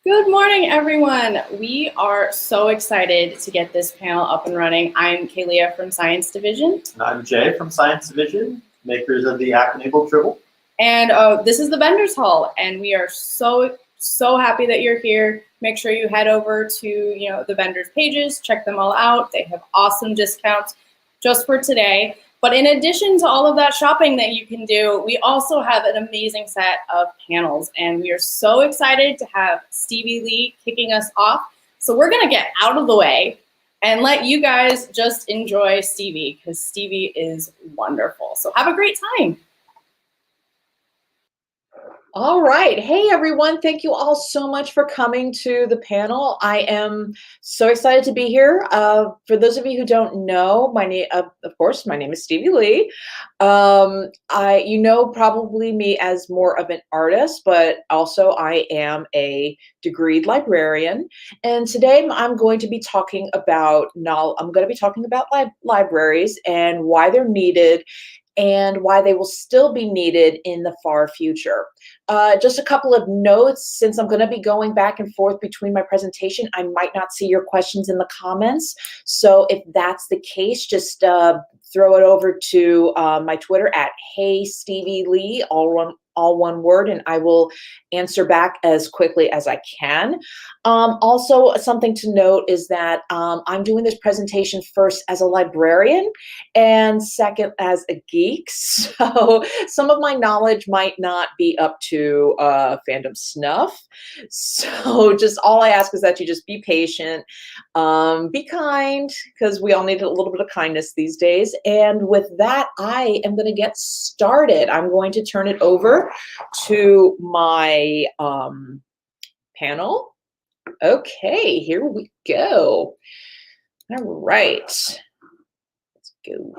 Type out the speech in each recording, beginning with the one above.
Good morning, everyone. We are so excited to get this panel up and running. I'm Kalia from Science Division. And I'm Jay from Science Division, makers of the app-enabled Dribble. And this is the Vendors Hall, and we are so happy that you're here. Make sure you head over to the vendors pages, check them all out. They have awesome discounts just for today. But in addition to all of that shopping that you can do, we also have an amazing set of panels, and we are so excited to have Stevie Lee kicking us off. So we're gonna get out of the way and let you guys just enjoy Stevie, because Stevie is wonderful. So have a great time. All right. Hey, everyone. Thank you all so much for coming to the panel. I am so excited to be here. For those of you who don't know, my name is Stevie Lee. You know probably me as more of an artist, but also I am a degreed librarian. And today I'm going to be talking about libraries and why they're needed and why they will still be needed in the far future. Just a couple of notes, since I'm going to be going back and forth between my presentation, I might not see your questions in the comments. So if that's the case, just throw it over to my Twitter at Hey Stevie Lee, all one word, and I will answer back as quickly as I can. Also, something to note is that I'm doing this presentation first as a librarian and second as a geek. So some of my knowledge might not be up to fandom snuff. So just all I ask is that you just be patient, be kind, because we all need a little bit of kindness these days. And with that, I am going to get started. I'm going to turn it over to my panel. Okay, here we go. All right, let's go.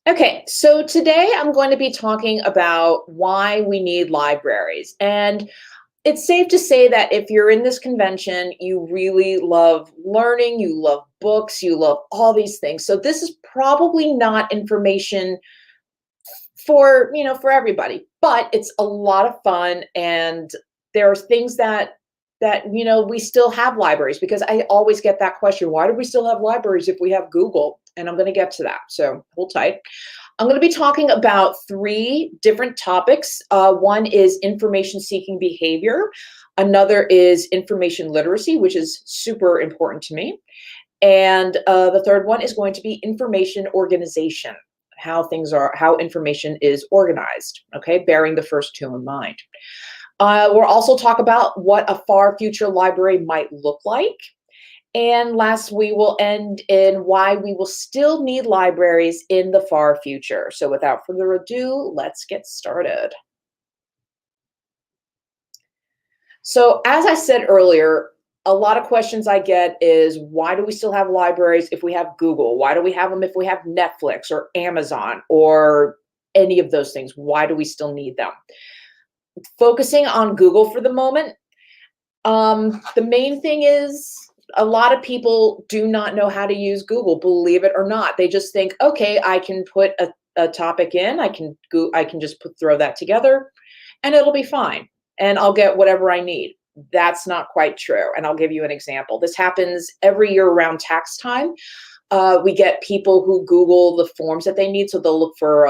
Okay, so today I'm going to be talking about why we need libraries. And it's safe to say that if you're in this convention, you really love learning, you love books, you love all these things. So this is probably not information for everybody, but it's a lot of fun, and there are things that we still have libraries, because I always get that question, why do we still have libraries if we have Google? And I'm going to get to that, so hold tight. I'm going to be talking about 3 different topics. One is information seeking behavior. Another is information literacy, which is super important to me. And the third one is going to be information organization, how information is organized, okay, bearing the first 2 in mind. We'll also talk about what a far future library might look like. And last, we will end in why we will still need libraries in the far future. So without further ado, let's get started. So as I said earlier, a lot of questions I get is, why do we still have libraries if we have Google? Why do we have them if we have Netflix or Amazon or any of those things? Why do we still need them? Focusing on Google for the moment, the main thing is a lot of people do not know how to use Google, believe it or not. They just think, okay, I can put a topic in, I can just throw that together and it'll be fine and I'll get whatever I need. That's not quite true, and I'll give you an example. This happens every year around tax time. We get people who Google the forms that they need, so they'll look for,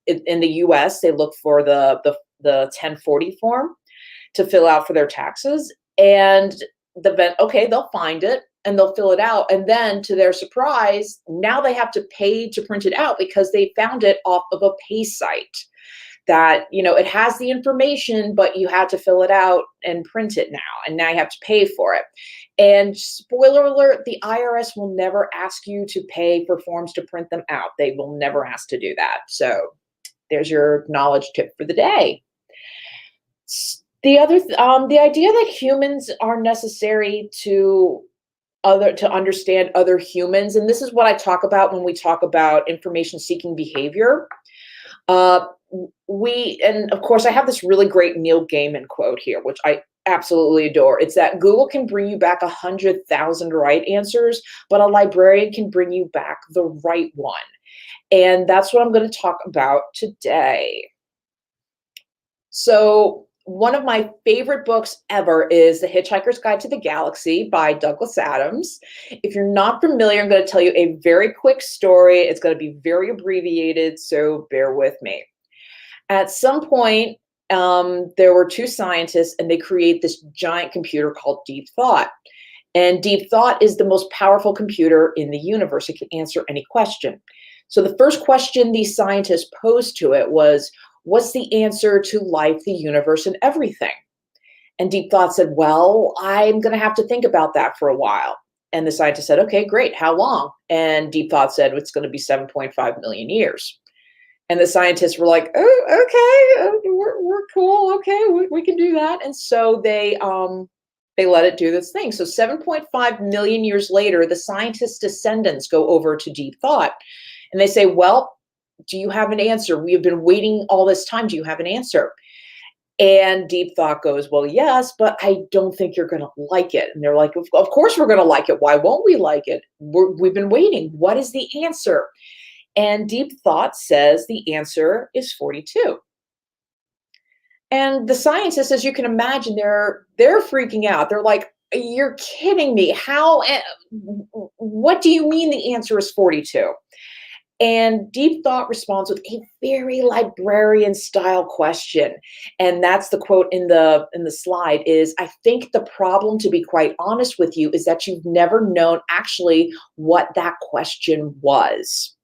in the US, they look for the 1040 form to fill out for their taxes, and they'll find it and they'll fill it out, and then to their surprise, now they have to pay to print it out because they found it off of a pay site that, it has the information, but you had to fill it out and print it now, and now you have to pay for it. And spoiler alert, the IRS will never ask you to pay for forms to print them out. They will never ask to do that. So there's your knowledge tip for the day. The idea that humans are necessary to understand other humans, and this is what I talk about when we talk about information seeking behavior. And of course, I have this really great Neil Gaiman quote here, which I absolutely adore. It's that Google can bring you back 100,000 right answers, but a librarian can bring you back the right one. And that's what I'm going to talk about today. So one of my favorite books ever is The Hitchhiker's Guide to the Galaxy by Douglas Adams. If you're not familiar, I'm going to tell you a very quick story. It's going to be very abbreviated, so bear with me. At some point, there were two scientists, and they create this giant computer called Deep Thought. And Deep Thought is the most powerful computer in the universe. It can answer any question. So the first question these scientists posed to it was, what's the answer to life, the universe, and everything? And Deep Thought said, well, I'm going to have to think about that for a while. And the scientist said, okay, great. How long? And Deep Thought said, it's going to be 7.5 million years. And the scientists were like, oh, okay, we're cool. Okay, we can do that. And so they let it do this thing. So 7.5 million years later, the scientists' descendants go over to Deep Thought and they say, well, do you have an answer? We have been waiting all this time. Do you have an answer? And Deep Thought goes, well, yes, but I don't think you're going to like it. And they're like, of course we're going to like it. Why won't we like it? We've been waiting. What is the answer? And Deep Thought says the answer is 42. And the scientists, as you can imagine, they're freaking out. They're like, you're kidding me. How, what do you mean the answer is 42? And Deep Thought responds with a very librarian style question. And that's the quote in the slide is, I think the problem, to be quite honest with you, is that you've never known actually what that question was.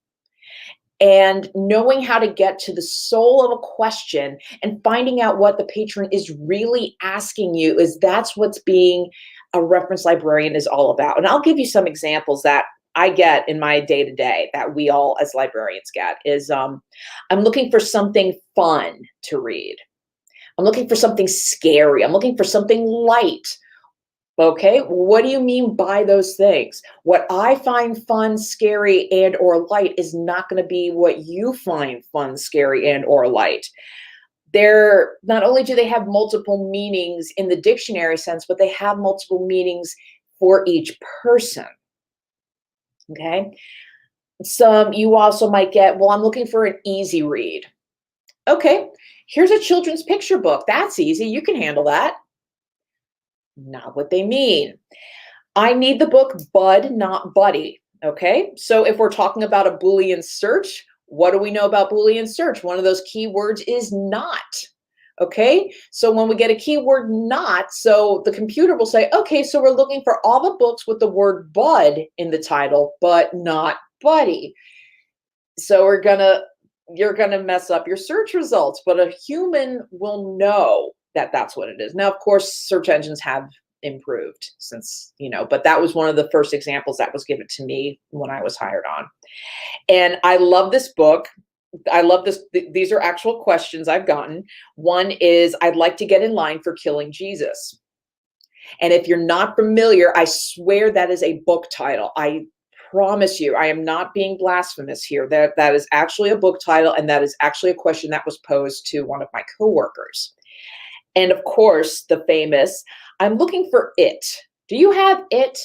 And knowing how to get to the soul of a question and finding out what the patron is really asking you that's what's being a reference librarian is all about. And I'll give you some examples that I get in my day-to-day that we all as librarians get is I'm looking for something fun to read. I'm looking for something scary. I'm looking for something light. Okay, what do you mean by those things? What I find fun, scary, and or light is not going to be what you find fun, scary, and or light. They're not only do they have multiple meanings in the dictionary sense, but they have multiple meanings for each person. Okay, some you also might get, well, I'm looking for an easy read. Okay, here's a children's picture book. That's easy. You can handle that. Not what they mean. I need the book Bud, not Buddy. Okay, so if we're talking about a Boolean search, what do we know about Boolean search? One of those keywords is not. Okay, so when we get a keyword not, so the computer will say, okay, so we're looking for all the books with the word Bud in the title, but not Buddy. So you're gonna mess up your search results, but a human will know that that's what it is. Now, of course, search engines have improved since, but that was one of the first examples that was given to me when I was hired on. And I love this book. I love this. These are actual questions I've gotten. One is, I'd like to get in line for killing Jesus. And if you're not familiar, I swear that is a book title. I promise you, I am not being blasphemous here. That is actually a book title, and that is actually a question that was posed to one of my coworkers. And of course, the famous, I'm looking for it. Do you have it?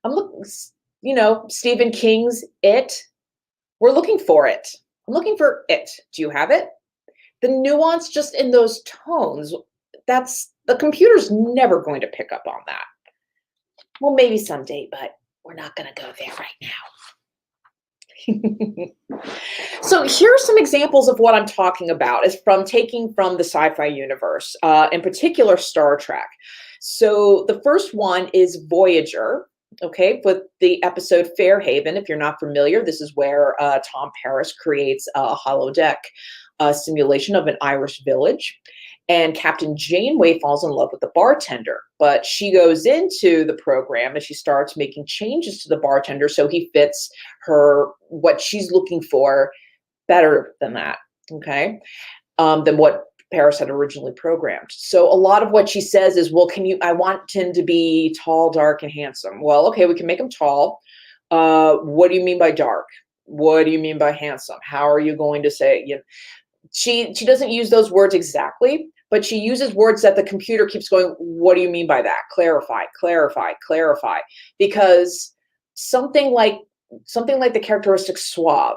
I'm looking, Stephen King's It. We're looking for it. I'm looking for it. Do you have it? The nuance just in those tones, the computer's never going to pick up on that. Well, maybe someday, but we're not going to go there right now. So here are some examples of what I'm talking about is taking from the sci-fi universe, in particular Star Trek. So the first one is Voyager, okay, with the episode Fairhaven. If you're not familiar, this is where Tom Paris creates a holodeck simulation of an Irish village. And Captain Janeway falls in love with the bartender, but she goes into the program and she starts making changes to the bartender so he fits her, what she's looking for, better than that, okay, than what Paris had originally programmed. So a lot of what she says is, well, I want him to be tall, dark, and handsome. Well, okay, we can make him tall. What do you mean by dark? What do you mean by handsome? How are you going to say, she doesn't use those words exactly, but she uses words that the computer keeps going, what do you mean by that? Clarify, clarify, clarify. Because something like the characteristic suave,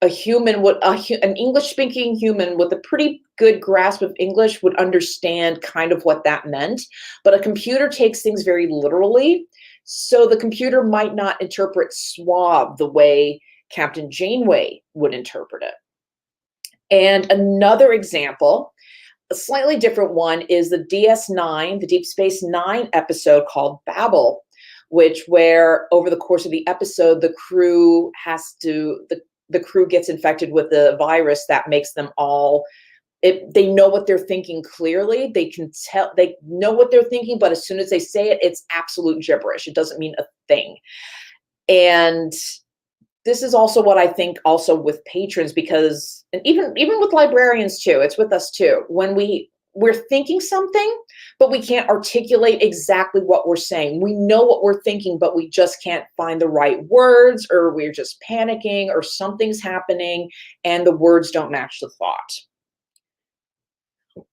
a human would, an English-speaking human with a pretty good grasp of English would understand kind of what that meant, but a computer takes things very literally. So the computer might not interpret swab the way Captain Janeway would interpret it. And another example, a slightly different one, is the DS9, the Deep Space Nine episode called Babel, where over the course of the episode, the crew gets infected with the virus that makes them all, they know what they're thinking clearly. They can tell, they know what they're thinking, but as soon as they say it, it's absolute gibberish. It doesn't mean a thing. And this is also what I think also with patrons, because, and even with librarians too, it's with us too. When we're thinking something, but we can't articulate exactly what we're saying. We know what we're thinking, but we just can't find the right words, or we're just panicking, or something's happening and the words don't match the thought.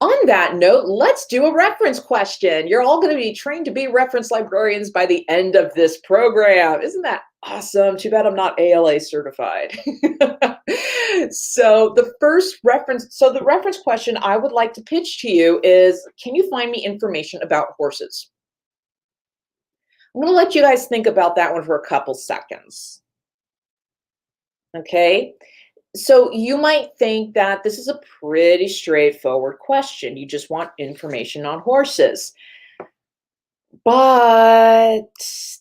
On that note, let's do a reference question. You're all going to be trained to be reference librarians by the end of this program. Isn't that awesome? Too bad I'm not ALA certified. So the reference question I would like to pitch to you is, can you find me information about horses? I'm going to let you guys think about that one for a couple seconds. Okay. So you might think that this is a pretty straightforward question. You just want information on horses. But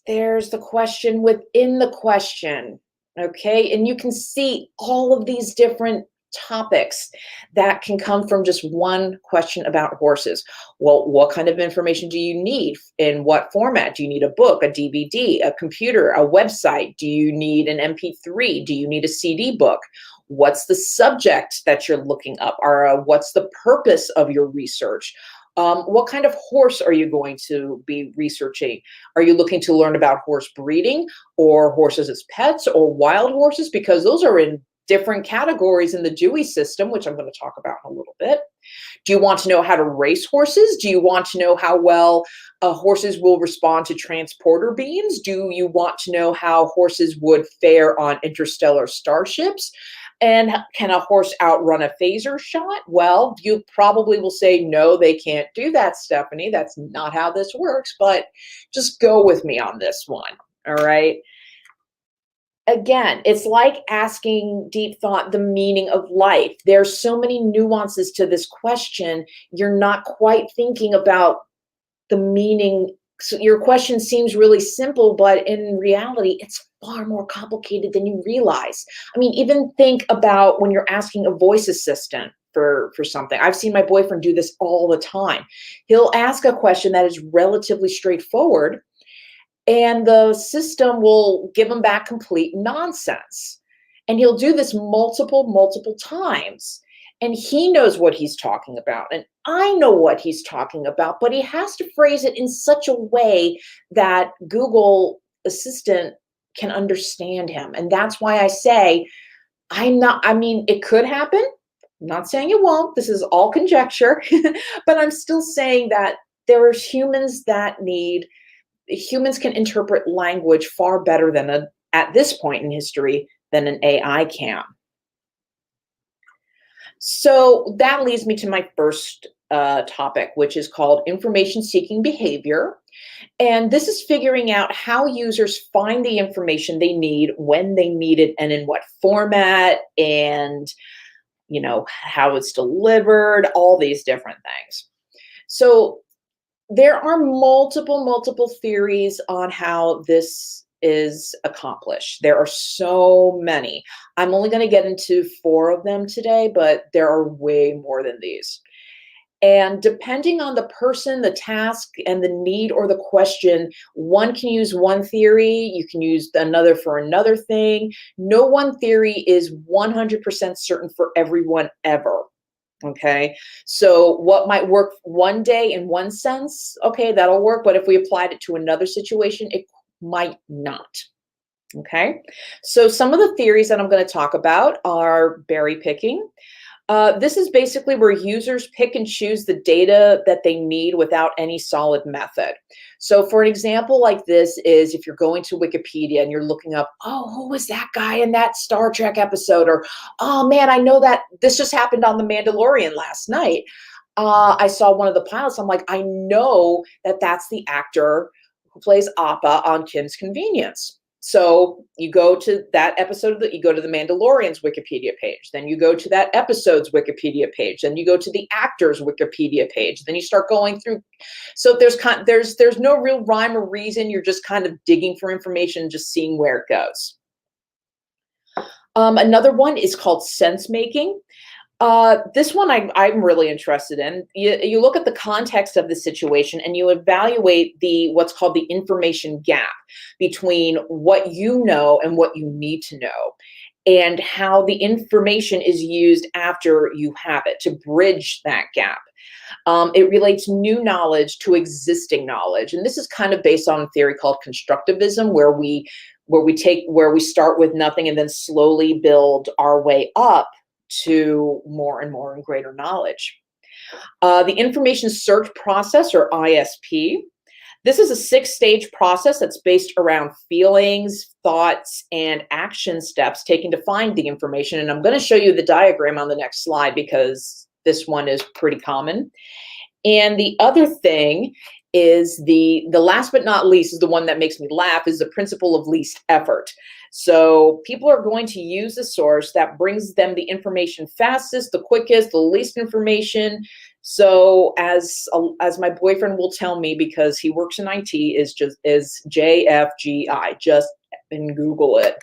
there's the question within the question, okay? And you can see all of these different topics that can come from just one question about horses. Well, what kind of information do you need? In what format? Do you need a book, a DVD, a computer, a website? Do you need an MP3? Do you need a CD book? What's the subject that you're looking up? Or what's the purpose of your research? What kind of horse are you going to be researching? Are you looking to learn about horse breeding, or horses as pets, or wild horses? Because those are in different categories in the Dewey system, which I'm going to talk about in a little bit. Do you want to know how to race horses? Do you want to know how well horses will respond to transporter beams? Do you want to know how horses would fare on interstellar starships? And can a horse outrun a phaser shot? Well, you probably will say, no, they can't do that, Stephanie. That's not how this works, but just go with me on this one, all right? Again, it's like asking deep thought the meaning of life. There's so many nuances to this question. You're not quite thinking about the meaning. So your question seems really simple, but in reality, it's far more complicated than you realize. I mean, even think about when you're asking a voice assistant for something. I've seen my boyfriend do this all the time. He'll ask a question that is relatively straightforward, and the system will give him back complete nonsense. And he'll do this multiple times. And he knows what he's talking about, and I know what he's talking about, but he has to phrase it in such a way that Google Assistant can understand him. And that's why I say, it could happen. I'm not saying it won't. This is all conjecture, but I'm still saying that there are humans can interpret language far better than at this point in history than an AI can. So that leads me to my first topic, which is called information-seeking behavior. And this is figuring out how users find the information they need, when they need it, and in what format, and how it's delivered, all these different things. So there are multiple theories on how this is accomplished. There are so many. I'm only going to get into 4 of them today, but there are way more than these. And depending on the person, the task, and the need or the question, one can use one theory, you can use another for another thing. No one theory is 100% certain for everyone ever. Okay, so what might work one day in one sense, okay, that'll work, but if we applied it to another situation, it might not. Okay, so some of the theories that I'm going to talk about are berry picking, This is basically where users pick and choose the data that they need without any solid method. So for an example like this is if you're going to Wikipedia and you're looking up, oh, who was that guy in that Star Trek episode? Or, oh man, I know that this just happened on The Mandalorian last night. I saw one of the pilots. I'm like, I know that that's the actor who plays Appa on Kim's Convenience. So you go to that episode, you go to the Mandalorian's Wikipedia page, then you go to that episode's Wikipedia page, then you go to the actor's Wikipedia page, then you start going through. So there's no real rhyme or reason. You're just kind of digging for information, just seeing where it goes. Another one is called sense making. This one I'm really interested in. You look at the context of the situation and you evaluate what's called the information gap between what you know and what you need to know, and how the information is used after you have it to bridge that gap. It relates new knowledge to existing knowledge, and this is kind of based on a theory called constructivism, where we start with nothing and then slowly build our way up to more and more and greater knowledge. The information search process, or ISP, this is a 6-stage process that's based around feelings, thoughts, and action steps taken to find the information. And I'm going to show you the diagram on the next slide because this one is pretty common. And the other thing is the last but not least is the one that makes me laugh, is the principle of least effort. So people are going to use a source that brings them the information fastest, the quickest, the least information. So as my boyfriend will tell me, because he works in IT, is JFGI. Just Google it.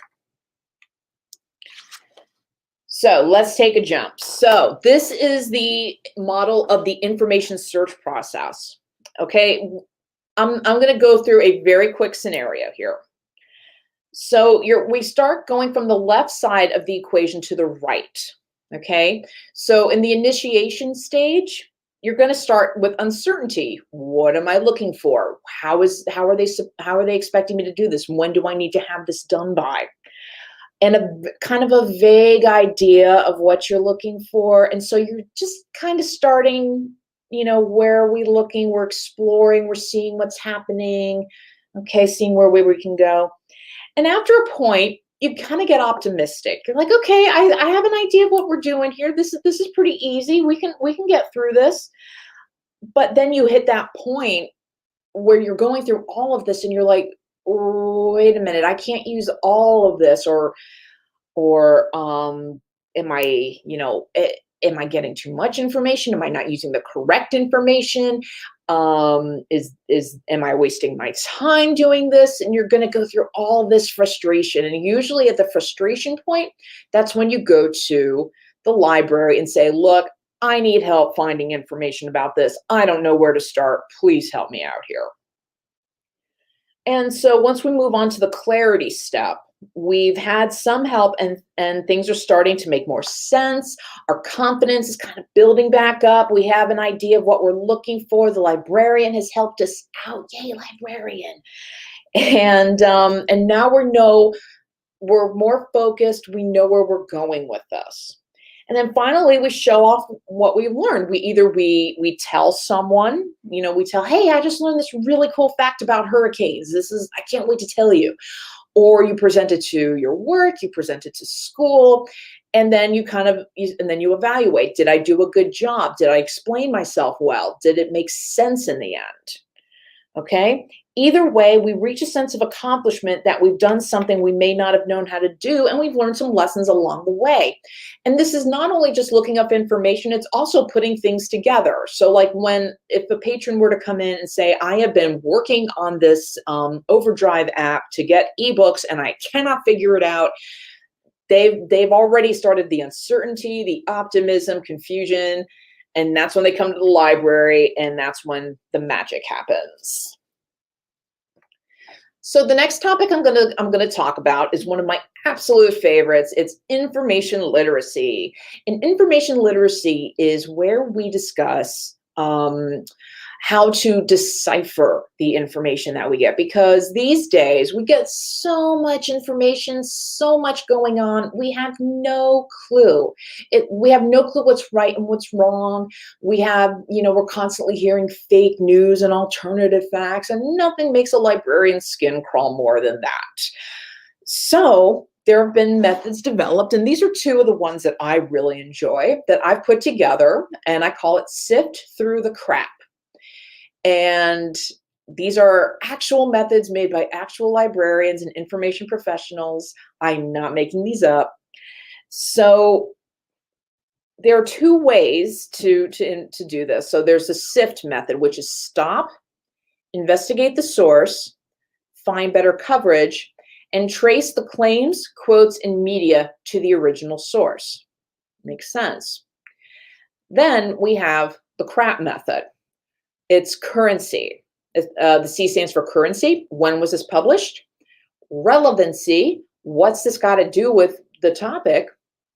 So let's take a jump. So this is the model of the information search process. Okay, I'm going to go through a very quick scenario here. So we start going from the left side of the equation to the right. Okay, so in the initiation stage, you're going to start with uncertainty. What am I looking for? How are they expecting me to do this? When do I need to have this done by? And a kind of a vague idea of what you're looking for. And so you're just kind of starting, where are we looking? We're exploring, we're seeing what's happening. Okay, seeing where we can go. And after a point, you kind of get optimistic. You're like, okay, I have an idea of what we're doing here. This is pretty easy. We can get through this. But then you hit that point where you're going through all of this and you're like, wait a minute, I can't use all of this, or am I getting too much information? Am I not using the correct information? Am I wasting my time doing this? And you're going to go through all this frustration. And usually at the frustration point, that's when you go to the library and say, look, I need help finding information about this. I don't know where to start. Please help me out here. And so once we move on to the clarity step, we've had some help and things are starting to make more sense. Our confidence is kind of building back up. We have an idea of what we're looking for. The librarian has helped us out. Yay, librarian. And now we're more focused. We know where we're going with this. And then finally, we show off what we've learned. We tell someone, we tell, hey, I just learned this really cool fact about hurricanes. I can't wait to tell you. Or you present it to your work, you present it to school, and then you evaluate. Did I do a good job? Did I explain myself well? Did it make sense in the end? Okay. Either way, we reach a sense of accomplishment that we've done something we may not have known how to do, and we've learned some lessons along the way. And this is not only just looking up information, it's also putting things together. So like if a patron were to come in and say, I have been working on this Overdrive app to get ebooks and I cannot figure it out, they've already started the uncertainty, the optimism, confusion, and that's when they come to the library, and that's when the magic happens. So the next topic I'm gonna talk about is one of my absolute favorites. It's information literacy. And information literacy is where we discuss how to decipher the information that we get, because these days we get so much information, so much going on, we have no clue. We have no clue what's right and what's wrong. We have, we're constantly hearing fake news and alternative facts, and nothing makes a librarian's skin crawl more than that. So there have been methods developed, and these are two of the ones that I really enjoy that I've put together, and I call it Sift Through the Crap. And these are actual methods made by actual librarians and information professionals. I'm not making these up. So there are two ways to do this. So there's the SIFT method, which is stop, investigate the source, find better coverage, and trace the claims, quotes, and media to the original source. Makes sense. Then we have the CRAP method. It's currency. The C stands for currency. When was this published? Relevancy. What's this got to do with the topic?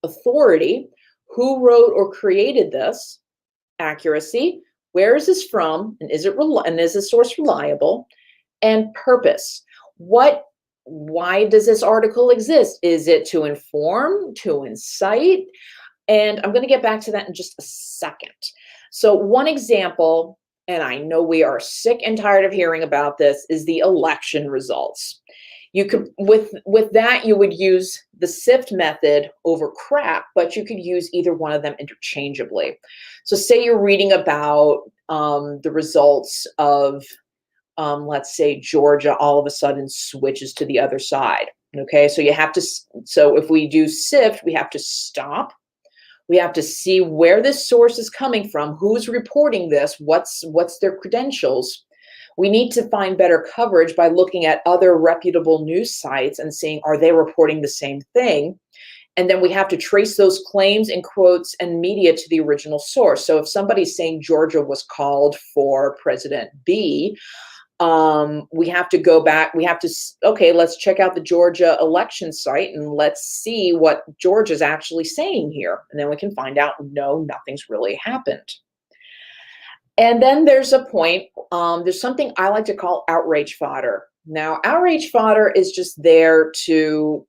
Authority. Who wrote or created this? Accuracy. Where is this from? And is the source reliable? And purpose. Why does this article exist? Is it to inform, to incite? And I'm going to get back to that in just a second. So one example, and I know we are sick and tired of hearing about this, is the election results. You could, with that, you would use the SIFT method over CRAP, but you could use either one of them interchangeably. So say you're reading about the results of, let's say, Georgia all of a sudden switches to the other side. Okay, so so if we do SIFT, we have to stop. We have to see where this source is coming from, who's reporting this, what's their credentials. We need to find better coverage by looking at other reputable news sites and seeing, are they reporting the same thing? And then we have to trace those claims and quotes and media to the original source. So if somebody's saying Georgia was called for President B, we have to go back, okay, let's check out the Georgia election site and let's see what Georgia's actually saying here. And then we can find out, no, nothing's really happened. And then there's a point, there's something I like to call outrage fodder. Now, outrage fodder is just there to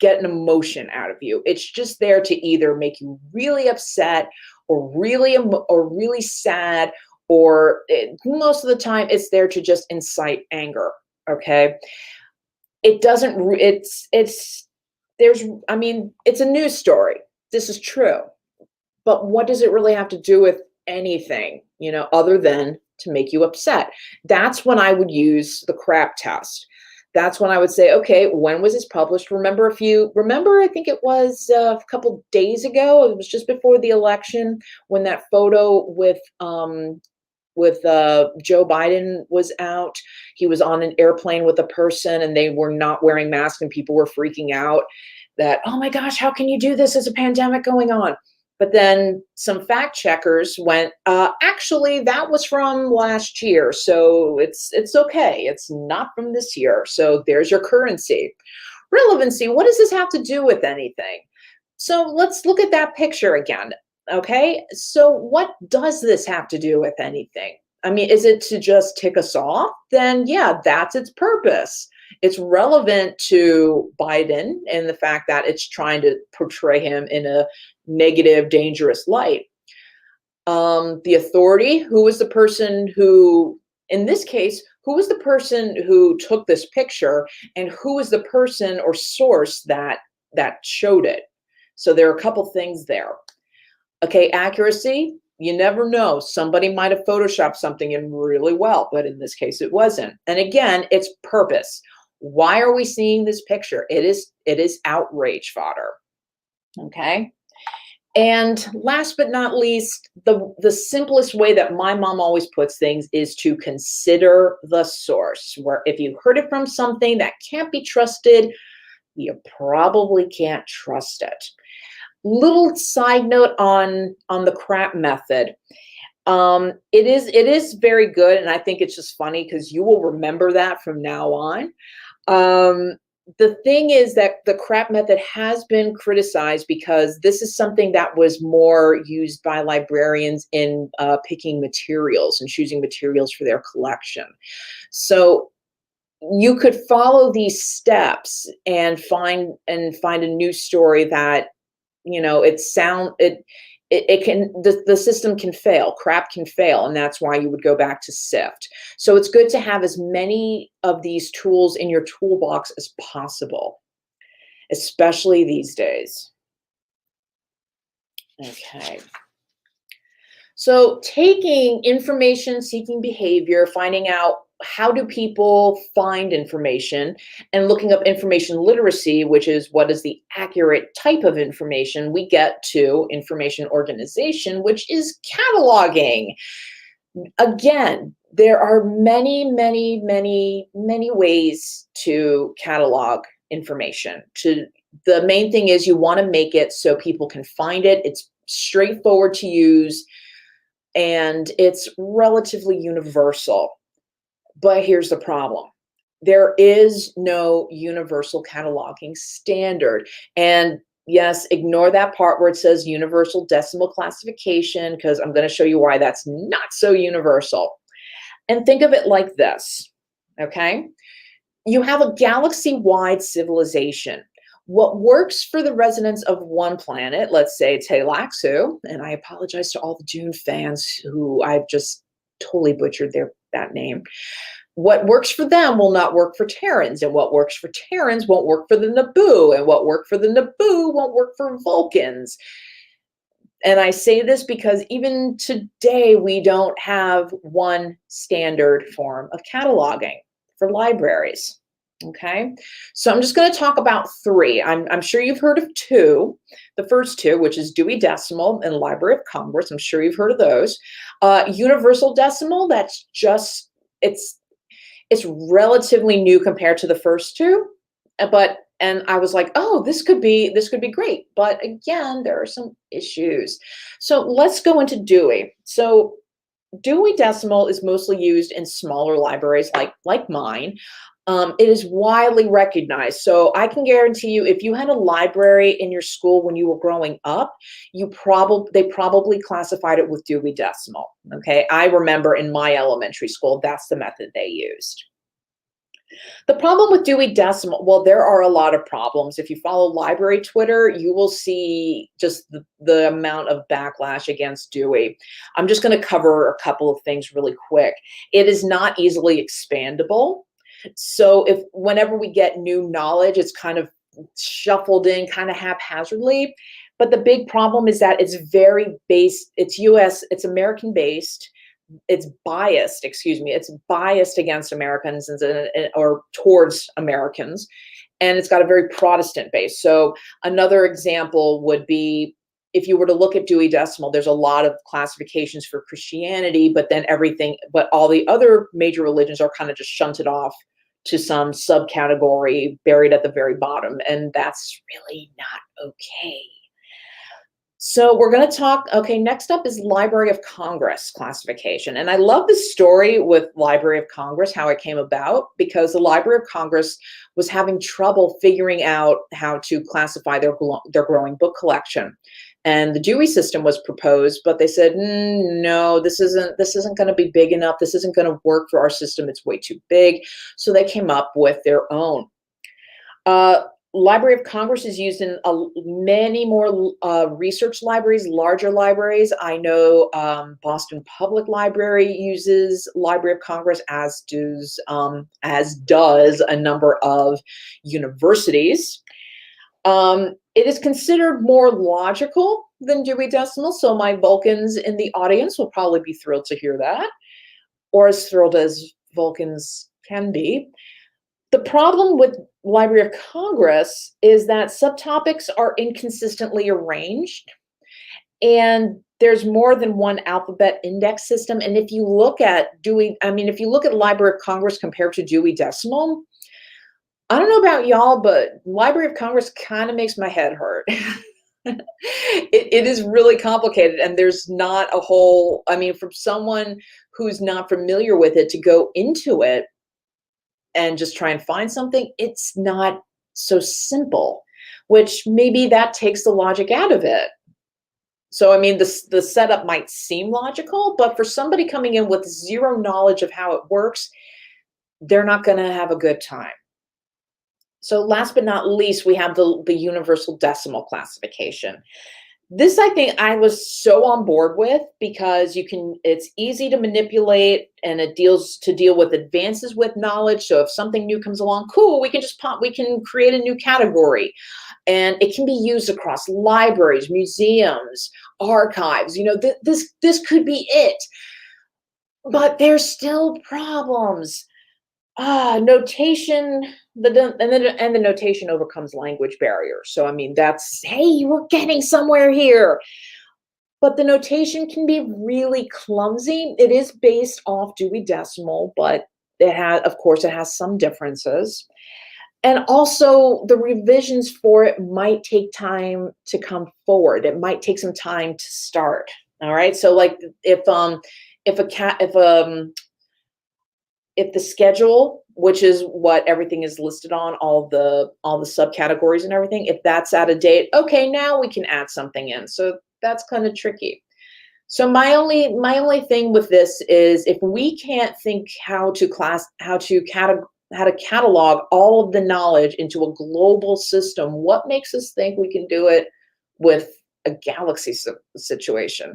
get an emotion out of you. It's just there to either make you really upset or really sad, or most of the time it's there to just incite anger. Okay, it's a news story. This is true, but what does it really have to do with anything, other than to make you upset? That's when I would use the CRAP test. That's when I would say, okay, when was this published? Remember, I think it was a couple days ago, it was just before the election, when that photo with Joe Biden was out. He was on an airplane with a person and they were not wearing masks, and people were freaking out that, oh my gosh, how can you do this? There's a pandemic going on. But then some fact checkers went, actually, that was from last year, so it's okay. It's not from this year. So there's your currency. Relevancy, what does this have to do with anything? So let's look at that picture again. Okay, so what does this have to do with anything? I mean, is it to just tick us off? Then yeah, that's its purpose. It's relevant to Biden and the fact that it's trying to portray him in a negative, dangerous light. The authority, who was the person who, in this case, who was the person who took this picture, and who was the person or source that showed it? So there are a couple things there. Okay, accuracy, you never know. Somebody might have photoshopped something in really well, but in this case it wasn't. And again, it's purpose. Why are we seeing this picture? It is outrage fodder. Okay. And last but not least, the simplest way that my mom always puts things is to consider the source. Where if you heard it from something that can't be trusted, you probably can't trust it. Little side note on the CRAP method. It is very good, and I think it's just funny because you will remember that from now on. the thing is that the CRAP method has been criticized because this is something that was more used by librarians in picking materials and choosing materials for their collection. So you could follow these steps and find a news story that, you know, it can, the system can fail, CRAP can fail, and that's why you would go back to SIFT. So it's good to have as many of these tools in your toolbox as possible, especially these days. Okay. So taking information seeking behavior, finding out how do people find information, and looking up information literacy, which is what is the accurate type of information, we get to information organization, which is cataloging. Again, there are many, many, many, many ways to catalog information. The main thing is you want to make it so people can find it. It's straightforward to use, and it's relatively universal. But here's the problem. There is no universal cataloging standard. And yes, ignore that part where it says universal decimal classification, because I'm going to show you why that's not so universal. And think of it like this, okay? You have a galaxy-wide civilization. What works for the residents of one planet, let's say Telaxu, and I apologize to all the Dune fans who I've just totally butchered that name. What works for them will not work for Terrans, and what works for Terrans won't work for the Naboo, and what worked for the Naboo won't work for Vulcans. And I say this because even today, we don't have one standard form of cataloging for libraries. Okay, so I'm just going to talk about three. I'm sure you've heard of two. The first two, which is Dewey Decimal and Library of Congress. I'm sure you've heard of those. Universal Decimal, that's just, it's relatively new compared to the first two, and I was like, oh, this could be great. But again, there are some issues. So let's go into Dewey. So Dewey Decimal is mostly used in smaller libraries like mine. It is widely recognized. So I can guarantee you, if you had a library in your school when you were growing up, they probably classified it with Dewey Decimal. Okay, I remember in my elementary school, that's the method they used. The problem with Dewey Decimal, well, there are a lot of problems. If you follow library Twitter, you will see just the amount of backlash against Dewey. I'm just going to cover a couple of things really quick. It is not easily expandable. So whenever we get new knowledge, it's kind of shuffled in kind of haphazardly. But the big problem is that it's very based, it's American based, it's biased against Americans or towards Americans, and it's got a very Protestant base. So another example would be, if you were to look at Dewey Decimal, there's a lot of classifications for Christianity, but then but all the other major religions are kind of just shunted off to some subcategory buried at the very bottom, and that's really not okay. So we're going to talk, okay, next up is Library of Congress classification. And I love this story with Library of Congress, how it came about, because the Library of Congress was having trouble figuring out how to classify their growing book collection. And the Dewey system was proposed, but they said, no, this isn't going to be big enough. This isn't going to work for our system. It's way too big. So they came up with their own. Library of Congress is used in many more research libraries, larger libraries. I know Boston Public Library uses Library of Congress, as does a number of universities. It is considered more logical than Dewey Decimal, so my Vulcans in the audience will probably be thrilled to hear that, or as thrilled as Vulcans can be. The problem with Library of Congress is that subtopics are inconsistently arranged, and there's more than one alphabet index system. And if you look at Library of Congress compared to Dewey Decimal, I don't know about y'all, but Library of Congress kind of makes my head hurt. It is really complicated, and there's not a whole, for someone who's not familiar with it to go into it and just try and find something, it's not so simple, which maybe that takes the logic out of it. So, I mean, the setup might seem logical, but for somebody coming in with zero knowledge of how it works, they're not going to have a good time. So last but not least, we have the universal decimal classification. This, I think, I was so on board with because it's easy to manipulate, and it deal with advances with knowledge. So if something new comes along, cool, we can create a new category, and it can be used across libraries, museums, archives. This could be it, but there's still problems. Notation, the notation overcomes language barriers. So I mean, hey, we're getting somewhere here. But the notation can be really clumsy. It is based off Dewey Decimal, but of course, it has some differences. And also the revisions for it might take time to come forward. It might take some time to start. All right. So like if the schedule, which is what everything is listed on, all the subcategories and everything, if that's out of date, okay, now we can add something in. So that's kind of tricky. So my only thing with this is, if we can't think how to catalog all of the knowledge into a global system, what makes us think we can do it with a galaxy situation?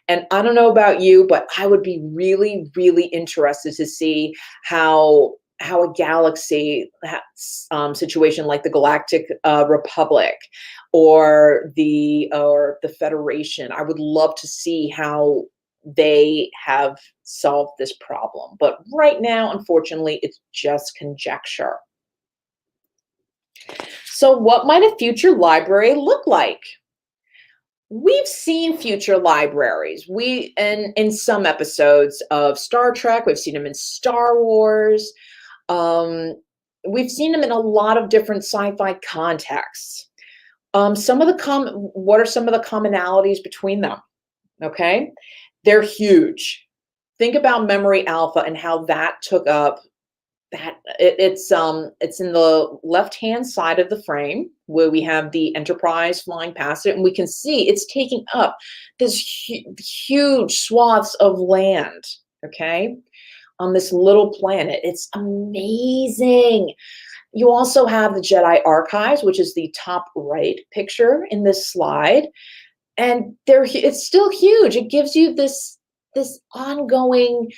And I don't know about you, but I would be really, really interested to see how a galaxy situation like the Galactic Republic or the Federation, I would love to see how they have solved this problem. But right now, unfortunately, it's just conjecture. So what might a future library look like? We've seen future libraries. In some episodes of Star Trek, we've seen them in Star Wars. We've seen them in a lot of different sci-fi contexts. What are some of the commonalities between them? Okay, they're huge. Think about Memory Alpha and how that took up it's in the left-hand side of the frame where we have the Enterprise flying past it, and we can see it's taking up this huge swaths of land, okay, on this little planet. It's amazing. You also have the Jedi Archives, which is the top right picture in this slide, and it's still huge. It gives you this ongoing,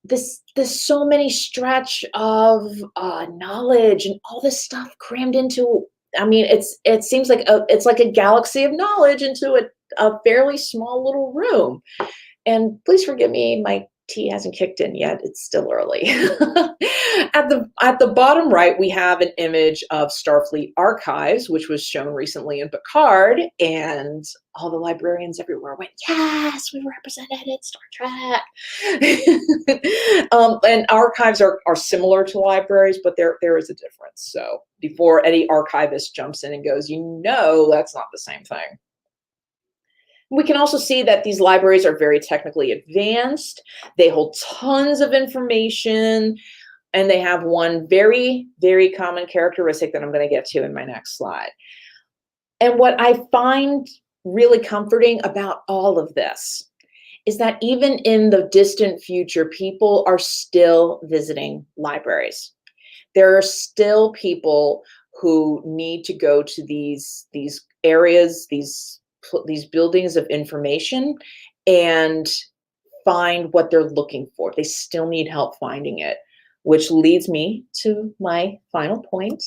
this so many stretch of knowledge and all this stuff crammed into. I mean, it seems like it's like a galaxy of knowledge into a fairly small little room. And please forgive me, my tea hasn't kicked in yet. It's still early. At the bottom right, we have an image of Starfleet Archives, which was shown recently in Picard, and all the librarians everywhere went, yes, we represented it, Star Trek. And archives are similar to libraries, but there is a difference. So before any archivist jumps in and goes, that's not the same thing. We can also see that these libraries are very technically advanced. They hold tons of information, and they have one very, very common characteristic that I'm going to get to in my next slide. And what I find really comforting about all of this is that even in the distant future, people are still visiting libraries. There are still people who need to go to these areas, these buildings of information, and find what they're looking for. They still need help finding it, which leads me to my final point.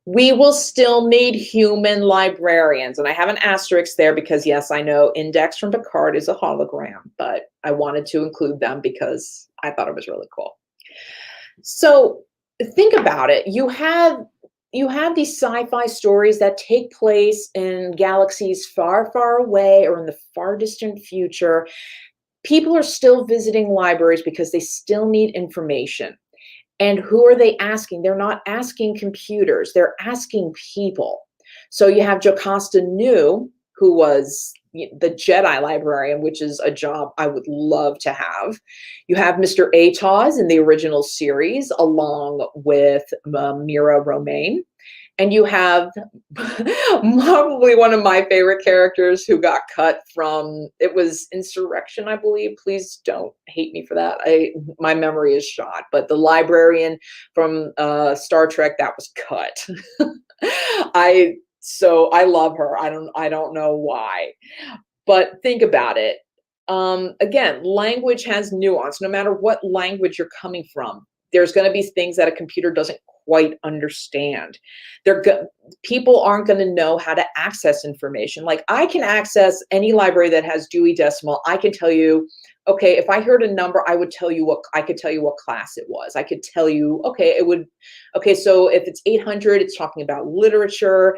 We will still need human librarians. And I have an asterisk there because, yes, I know Index from Picard is a hologram, but I wanted to include them because I thought it was really cool. So think about it. You have these sci-fi stories that take place in galaxies far, far away or in the far distant future. People are still visiting libraries because they still need information. And who are they asking? They're not asking computers. They're asking people. So you have Jocasta Nu, who was the Jedi librarian, which is a job I would love to have. You have Mr. Atoz in the original series, along with Mira Romaine. And you have probably one of my favorite characters who got cut from, it was Insurrection, I believe. Please don't hate me for that. My memory is shot, but the librarian from Star Trek that was cut. So I love her. I don't know why, but think about it. Again, language has nuance. No matter what language you're coming from, there's going to be things that a computer doesn't quite understand. People aren't going to know how to access information. Like I can access any library that has Dewey Decimal. I can tell you, okay, if I heard a number, I could tell you what class it was. I could tell you, okay, so if it's 800, it's talking about literature.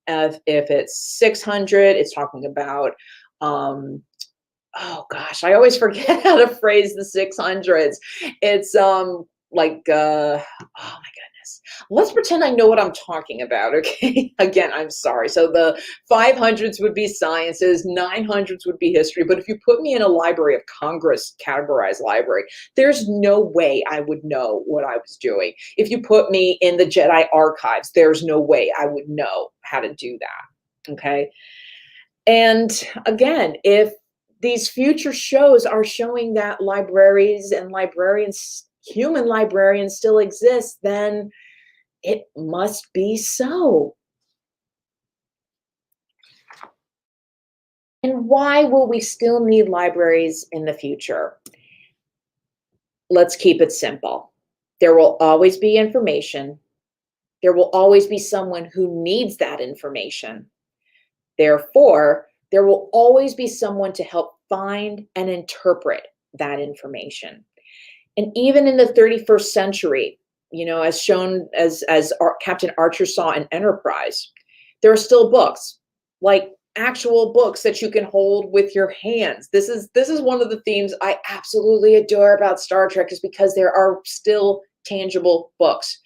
If it's 600, it's talking about, oh gosh, I always forget how to phrase the 600s. It's oh my goodness. Let's pretend I know what I'm talking about, okay? Again, I'm sorry. So the 500s would be sciences, 900s would be history, but if you put me in a Library of Congress categorized library, there's no way I would know what I was doing. If you put me in the Jedi archives, there's no way I would know how to do that, okay? And again, if these future shows are showing that libraries and librarians, human librarians still exist, then it must be so. And why will we still need libraries in the future? Let's keep it simple. There will always be information. There will always be someone who needs that information. Therefore, there will always be someone to help find and interpret that information. And even in the 31st century, you know, as shown as Captain Archer saw in Enterprise, there are still books, like actual books that you can hold with your hands. This is one of the themes I absolutely adore about Star Trek, is because there are still tangible books.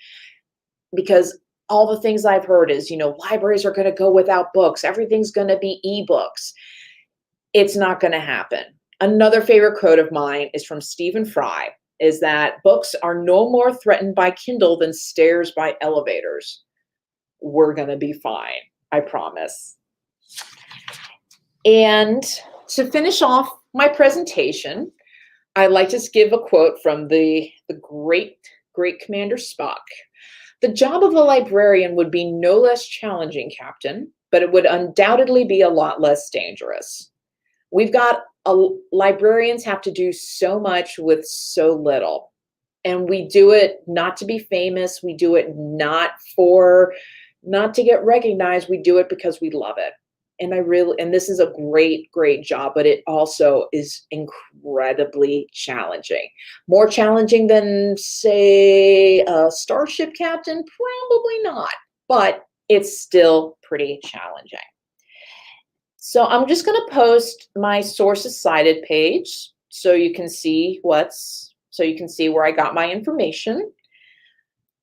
Because all the things I've heard is, you know, libraries are going to go without books. Everything's going to be ebooks. It's not going to happen. Another favorite quote of mine is from Stephen Fry, is that books are no more threatened by Kindle than stairs by elevators. We're going to be fine, I promise. And to finish off my presentation, I'd like to give a quote from the great Commander Spock. The job of a librarian would be no less challenging, Captain, but it would undoubtedly be a lot less dangerous. Librarians have to do so much with so little. And we do it not to be famous. We do it not to get recognized. We do it because we love it. And this is a great, great job, but it also is incredibly challenging. More challenging than, say, a starship captain? Probably not, but it's still pretty challenging. So I'm just going to post my sources cited page so you can see where I got my information,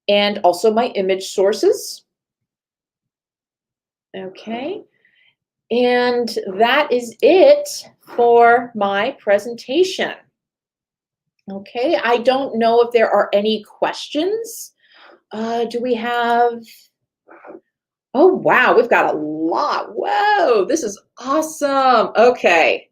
and also my image sources. Okay. And that is it for my presentation. Okay, I don't know if there are any questions. Do we have? Oh, wow, we've got a lot. Whoa, this is awesome. Okay.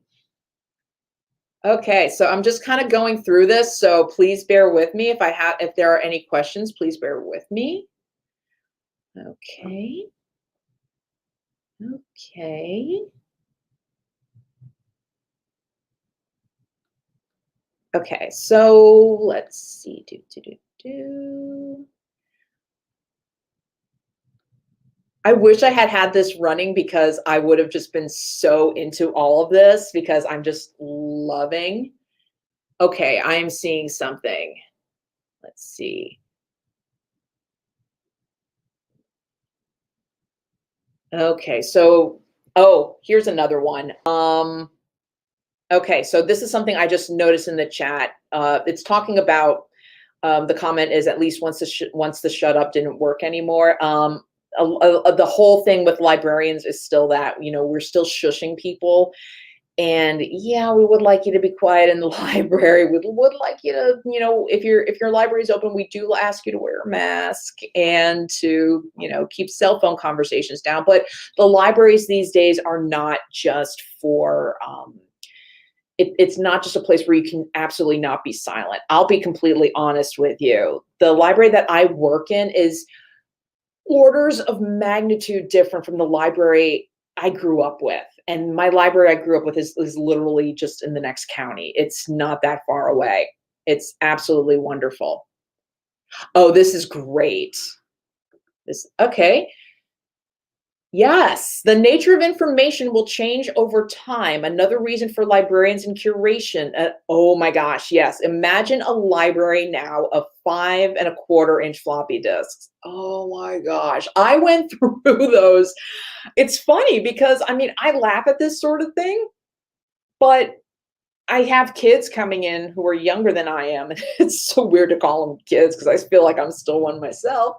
Okay, so I'm just kind of going through this, so please bear with me. If there are any questions, please bear with me. Okay. Okay. Okay, so let's see. I wish I had this running, because I would have just been so into all of this, because I'm just loving. Okay, I am seeing something. Let's see. Okay, so, oh, here's another one. Okay, so this is something I just noticed in the chat. It's talking about, the comment is, at least once the shut up didn't work anymore. The whole thing with librarians is still that, you know, we're still shushing people. And yeah, we would like you to be quiet in the library. We would like you to, if your library is open, we do ask you to wear a mask and to, keep cell phone conversations down. But the libraries these days are not just for, it's not just a place where you can absolutely not be silent. I'll be completely honest with you. The library that I work in is orders of magnitude different from the library I grew up with. And my library I grew up with is literally just in the next county. It's not that far away. It's absolutely wonderful. Oh, this is great. Okay. Yes, the nature of information will change over time. Another reason for librarians and curation. Oh my gosh, yes. Imagine a library now of 5.25-inch floppy disks. Oh my gosh, I went through those. It's funny because I laugh at this sort of thing, but I have kids coming in who are younger than I am. It's so weird to call them kids because I feel like I'm still one myself.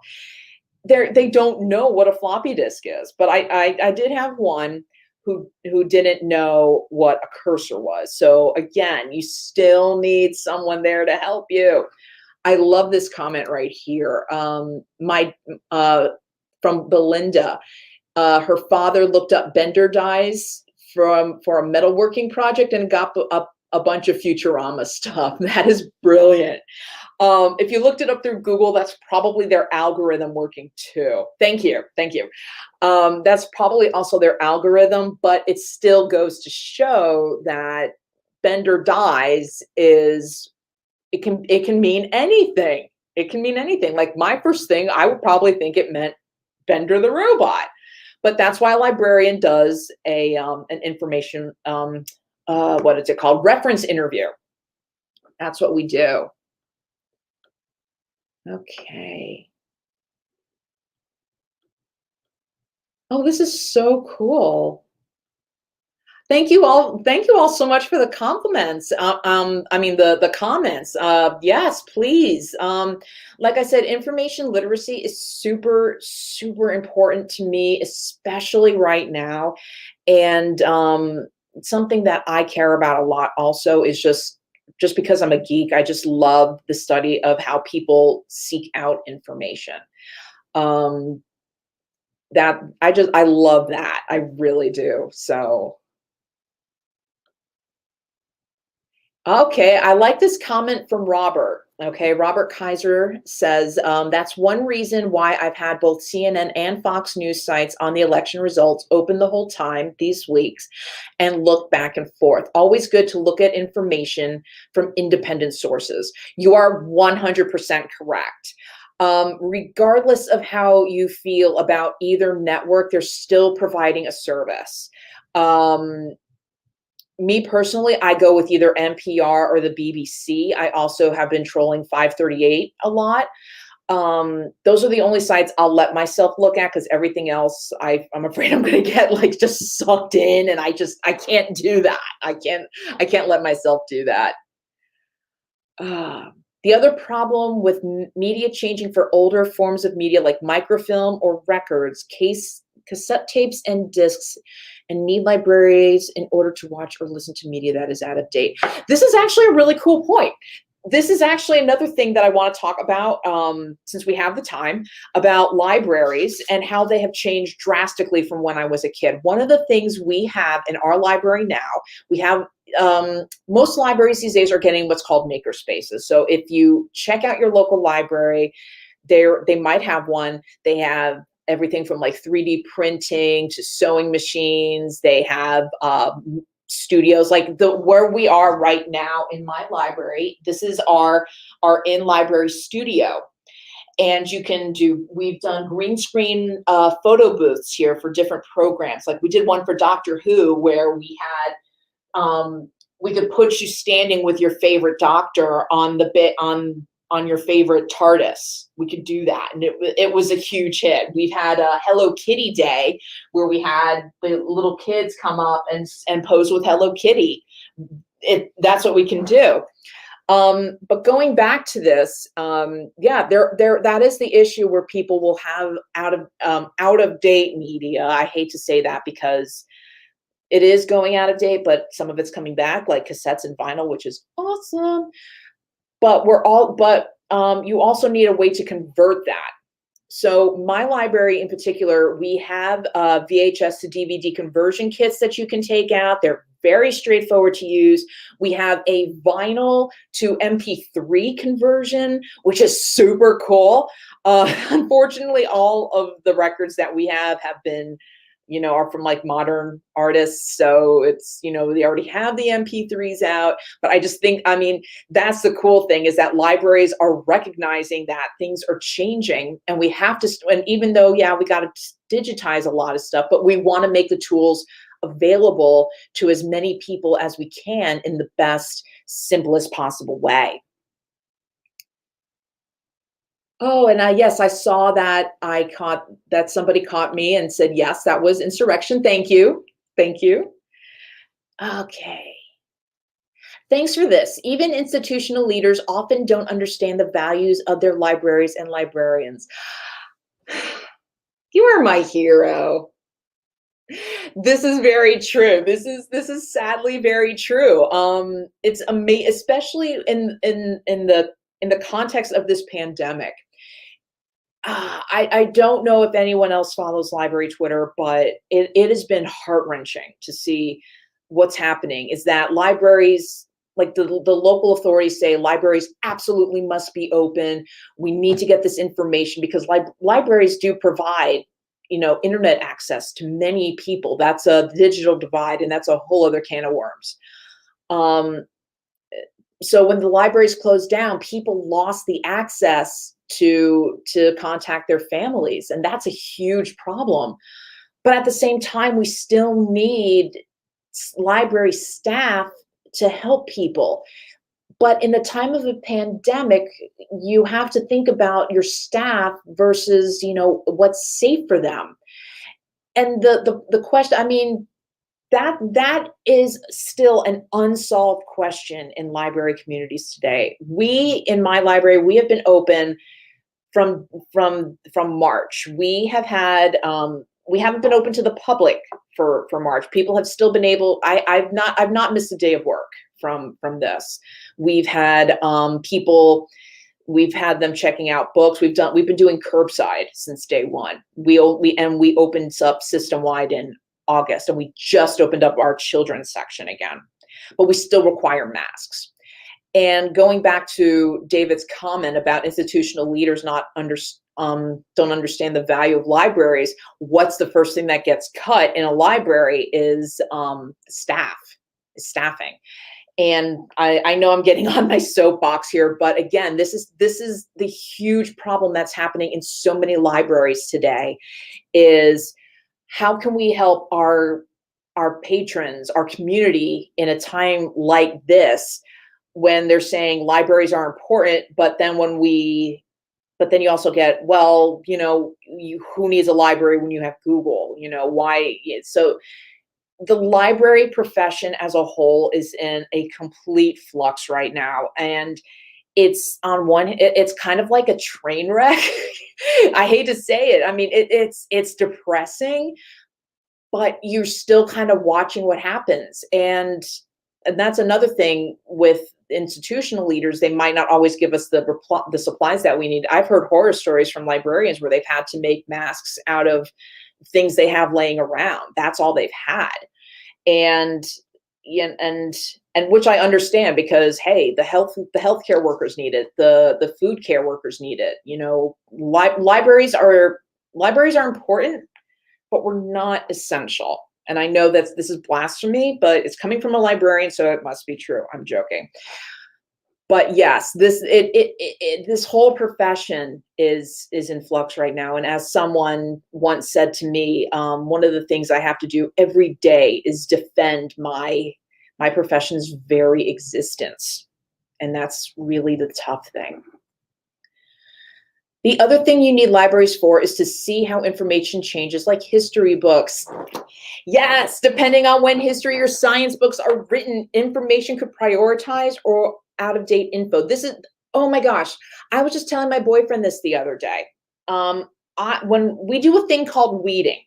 They don't know what a floppy disk is, but I did have one who didn't know what a cursor was. So again, you still need someone there to help you. I love this comment right here. From Belinda, her father looked up Bender dies for a metalworking project and got a bunch of Futurama stuff. That is brilliant. If you looked it up through Google, that's probably their algorithm working too. Thank you. Thank you. That's probably also their algorithm, but it still goes to show that Bender dies it can mean anything. It can mean anything. Like my first thing, I would probably think it meant Bender the robot, but that's why a librarian does an information, what is it called? Reference interview. That's what we do. Okay. Oh, this is so cool. Thank you all. Thank you all so much for the compliments. The comments. Yes, please. Like I said, information literacy is super, super important to me, especially right now. And something that I care about a lot also is just because I'm a geek, I just love the study of how people seek out information. That I love that. I really do. So, okay, I like this comment from Robert. Okay, Robert Kaiser says, that's one reason why I've had both CNN and Fox News sites on the election results open the whole time these weeks and look back and forth. Always good to look at information from independent sources. You are 100% correct. Regardless of how you feel about either network, they're still providing a service. Me personally, I go with either NPR or the BBC. I also have been trolling 538 a lot. Those are the only sites I'll let myself look at because everything else, I'm afraid I'm going to get like just sucked in, and I can't do that. I can't let myself do that. The other problem with media changing for older forms of media like microfilm or records, cassette tapes and discs, and need libraries in order to watch or listen to media that is out of date. This is actually a really cool point. This is actually another thing that I want to talk about, since we have the time, about libraries and how they have changed drastically from when I was a kid. One of the things we have in our library now, we have most libraries these days are getting what's called maker spaces. So if you check out your local library, they might have one. They have everything from like 3D printing to sewing machines. They have studios like where we are right now in my library. This is our in-library studio. And we've done green screen photo booths here for different programs. Like we did one for Doctor Who where we had, we could put you standing with your favorite doctor on your favorite TARDIS. We could do that. And it was a huge hit. We've had a Hello Kitty Day where we had the little kids come up and pose with Hello Kitty. That's what we can do. But going back to this, that is the issue where people will have out of date media. I hate to say that because it is going out of date, but some of it's coming back, like cassettes and vinyl, which is awesome. But you also need a way to convert that. So my library in particular, we have VHS to DVD conversion kits that you can take out. They're very straightforward to use. We have a vinyl to MP3 conversion, which is super cool. Unfortunately, all of the records that we have been, are from like modern artists. So it's, they already have the MP3s out. But I just think, that's the cool thing, is that libraries are recognizing that things are changing, and we have to, and even though, yeah, we got to digitize a lot of stuff, but we want to make the tools available to as many people as we can in the best, simplest possible way. Oh, and yes, I saw that somebody caught me and said, yes, that was insurrection. Thank you. Thank you. Okay. Thanks for this. Even institutional leaders often don't understand the values of their libraries and librarians. You are my hero. This is very true. This is sadly very true. It's amazing, especially in the context of this pandemic. I don't know if anyone else follows library Twitter, but it has been heart-wrenching to see what's happening. Is that libraries, like the local authorities say, libraries absolutely must be open. We need to get this information because libraries do provide, internet access to many people. That's a digital divide, and that's a whole other can of worms. So when the libraries closed down, people lost the access to contact their families, and that's a huge problem. But at the same time, we still need library staff to help people. But in the time of a pandemic, you have to think about your staff versus, what's safe for them. And the question, that is still an unsolved question in library communities today. In my library, we have been open from March. We have had we haven't been open to the public for March. People have still been able. I've not missed a day of work from this. We've had people. We've had them checking out books. We've been doing curbside since day one. We opened up system wide in August, and we just opened up our children's section again, but we still require masks. And going back to David's comment about institutional leaders don't understand the value of libraries, what's the first thing that gets cut in a library is staffing. And I know I'm getting on my soapbox here, but again, this is the huge problem that's happening in so many libraries today, is how can we help our patrons, our community, in a time like this, when they're saying libraries are important, but then you also get, well, who needs a library when you have Google? Why? So the library profession as a whole is in a complete flux right now, and it's kind of like a train wreck. I hate to say it. It's depressing, but you're still kind of watching what happens. And that's another thing with institutional leaders. They might not always give us the supplies that we need. I've heard horror stories from librarians where they've had to make masks out of things they have laying around. That's all they've had. And which I understand, because hey, the healthcare workers need it, the food care workers need it. Libraries are important, but we're not essential. And I know that this is blasphemy, but it's coming from a librarian, so it must be true. I'm joking. But yes, this whole profession is in flux right now. And as someone once said to me, one of the things I have to do every day is defend my profession's very existence. And that's really the tough thing. The other thing you need libraries for is to see how information changes, like history books. Yes, depending on when history or science books are written, information could prioritize or out-of-date info. Oh my gosh, I was just telling my boyfriend this the other day. When we do a thing called weeding,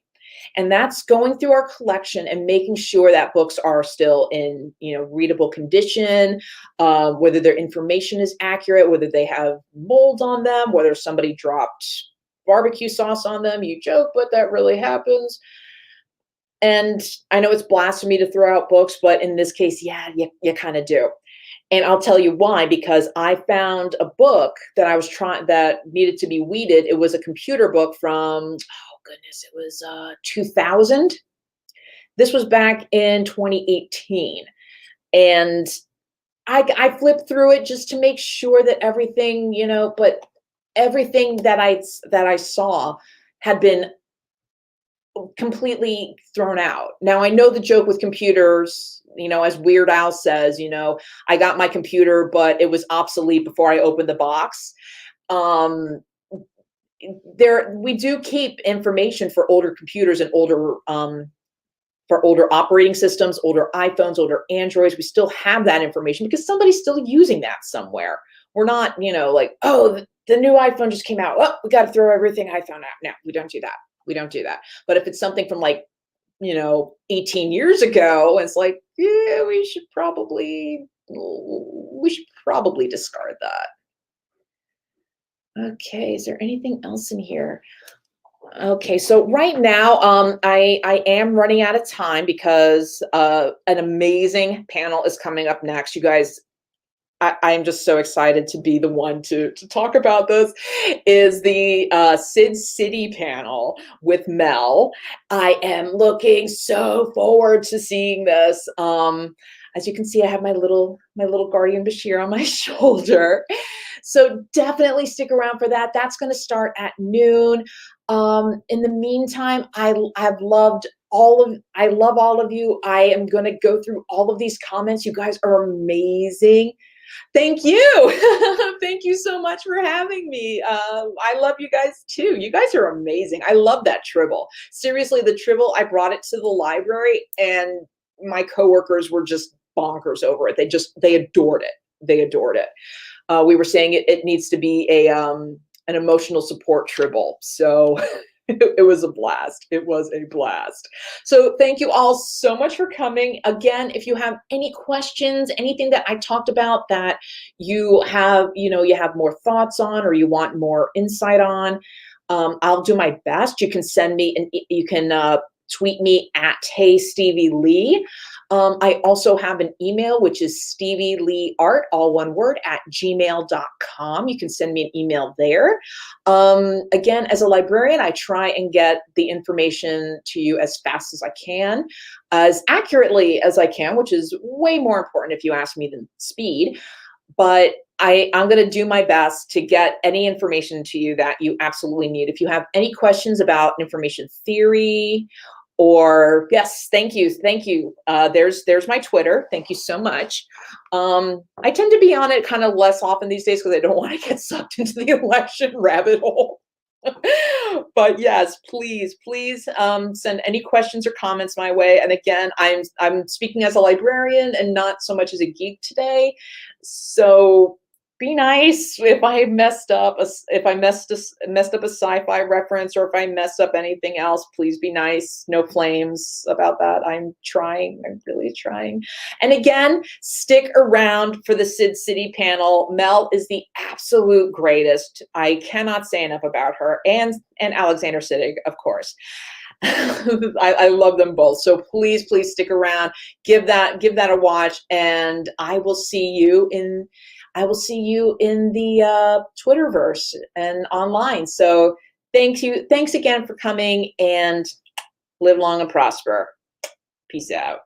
And that's going through our collection and making sure that books are still in, readable condition, whether their information is accurate, whether they have mold on them, whether somebody dropped barbecue sauce on them. You joke, but that really happens. And I know it's blasphemy to throw out books, but in this case, yeah, you kind of do. And I'll tell you why, because I found a book that I was trying that needed to be weeded. It was a computer book from, oh goodness, it was 2000. This was back in 2018. And I flipped through it just to make sure that everything, but everything that I saw had been completely thrown out. Now, I know the joke with computers, as Weird Al says, I got my computer, but it was obsolete before I opened the box. We do keep information for older computers and older operating systems, older iPhones, older Androids. We still have that information because somebody's still using that somewhere. We're not, like, oh, the new iPhone just came out. Oh, we got to throw everything iPhone out. No, we don't do that. We don't do that. But if it's something from 18 years ago, it's like, yeah, we should probably discard that. Okay, is there anything else in here? Okay, so right now, I am running out of time because an amazing panel is coming up next. You guys, I'm just so excited to be the one to talk about this, is the Sid City panel with Mel. I am looking so forward to seeing this. As you can see, I have my little guardian Bashir on my shoulder. So definitely stick around for that. That's going to start at noon. In the meantime, I love all of you. I am going to go through all of these comments. You guys are amazing. Thank you. Thank you so much for having me. I love you guys too. You guys are amazing. I love that Tribble. Seriously, the Tribble, I brought it to the library and my coworkers were just bonkers over it. They adored it. They adored it. We were saying it needs to be an emotional support Tribble. So it was a blast. It was a blast. So thank you all so much for coming. Again, if you have any questions, anything that I talked about that you have more thoughts on or you want more insight on, I'll do my best. You can send me you can tweet me at Hey Stevie Lee. I also have an email, which is stevieleeart, all one word, @gmail.com. You can send me an email there. Again, as a librarian, I try and get the information to you as fast as I can, as accurately as I can, which is way more important if you ask me than speed. But I'm going to do my best to get any information to you that you absolutely need. If you have any questions about information theory, or yes, thank you. There's my Twitter. Thank you so much. I tend to be on it kind of less often these days because I don't want to get sucked into the election rabbit hole. But yes, please send any questions or comments my way. And again, I'm speaking as a librarian and not so much as a geek today. So be nice if I messed up a sci-fi reference, or if I messed up anything else. Please be nice. No flames about that. I'm trying. I'm really trying. And again, stick around for the Sid City panel. Mel is the absolute greatest. I cannot say enough about her, and Alexander Siddig, of course. I love them both. So please stick around. Give that a watch, and I will see you in the Twitterverse and online. So thanks again for coming, and live long and prosper. Peace out.